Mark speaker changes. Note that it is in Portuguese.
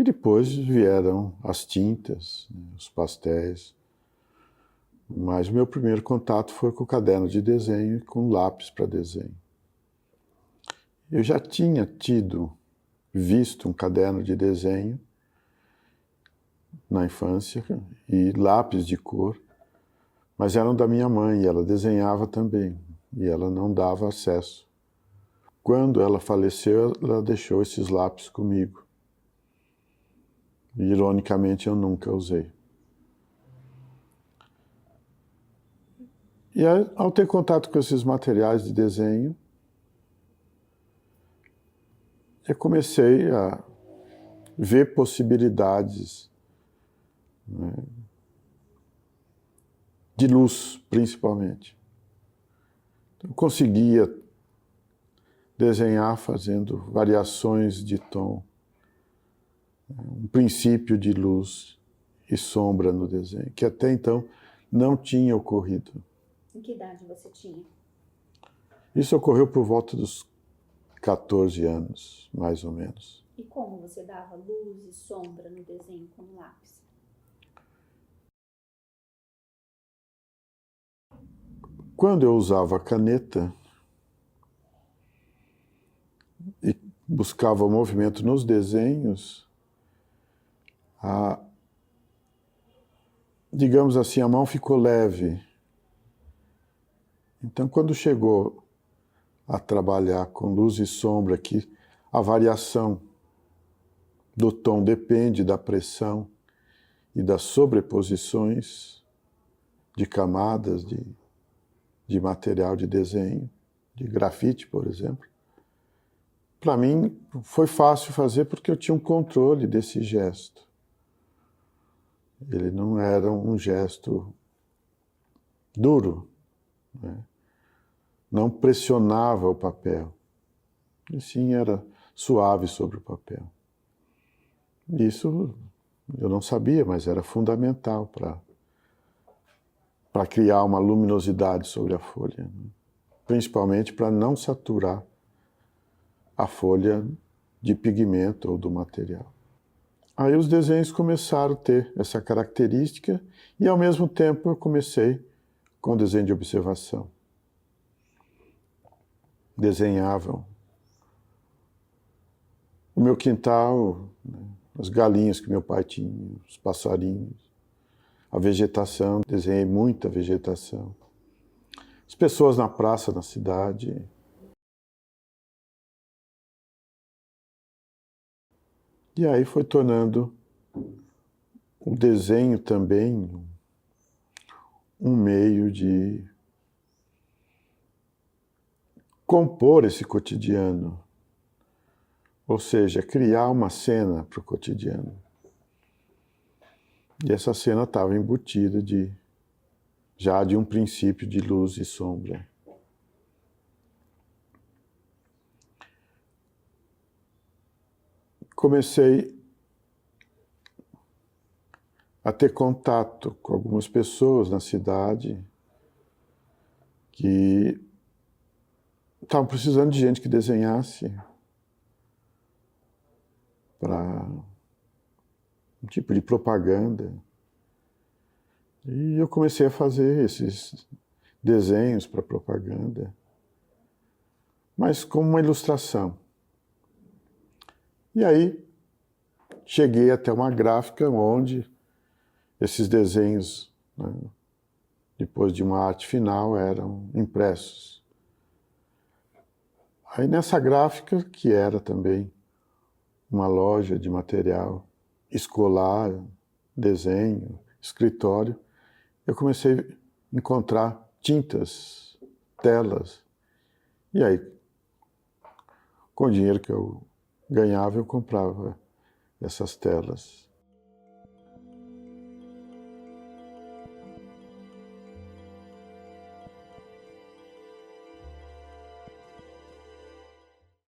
Speaker 1: E depois vieram as tintas, né, os pastéis. Mas o meu primeiro contato foi com o caderno de desenho e com lápis para desenho. Eu já tinha visto um caderno de desenho na infância e lápis de cor, mas eram da minha mãe e ela desenhava também e ela não dava acesso. Quando ela faleceu, ela deixou esses lápis comigo. E, ironicamente, eu nunca usei. E ao ter contato com esses materiais de desenho, eu comecei a ver possibilidades, né, de luz, principalmente. Eu conseguia desenhar fazendo variações de tom, um princípio de luz e sombra no desenho, que até então não tinha ocorrido.
Speaker 2: Em que idade você tinha?
Speaker 1: Isso ocorreu por volta dos 14 anos, mais ou menos.
Speaker 2: E como você dava luz e sombra no desenho com lápis?
Speaker 1: Quando eu usava a caneta e buscava o movimento nos desenhos, digamos assim, a mão ficou leve. Então, quando chegou a trabalhar com luz e sombra, que a variação do tom depende da pressão e das sobreposições de camadas de material de desenho, de grafite, por exemplo. Para mim, foi fácil fazer porque eu tinha um controle desse gesto. Ele não era um gesto duro, né? Não pressionava o papel, e sim era suave sobre o papel. Isso eu não sabia, mas era fundamental para criar uma luminosidade sobre a folha, né? Principalmente para não saturar a folha de pigmento ou do material. Aí os desenhos começaram a ter essa característica e, ao mesmo tempo, eu comecei com o desenho de observação. Desenhavam o meu quintal, né, as galinhas que meu pai tinha, os passarinhos, a vegetação, desenhei muita vegetação. As pessoas na praça, na cidade. E aí foi tornando o desenho também um meio de compor esse cotidiano, ou seja, criar uma cena para o cotidiano. E essa cena estava embutida já de um princípio de luz e sombra. Comecei a ter contato com algumas pessoas na cidade que estavam precisando de gente que desenhasse para um tipo de propaganda. E eu comecei a fazer esses desenhos para propaganda, mas como uma ilustração. E aí cheguei até uma gráfica onde esses desenhos, né, depois de uma arte final, eram impressos. Aí nessa gráfica, que era também uma loja de material escolar, desenho, escritório, eu comecei a encontrar tintas, telas. E aí, com o dinheiro que eu ganhava, eu comprava essas telas.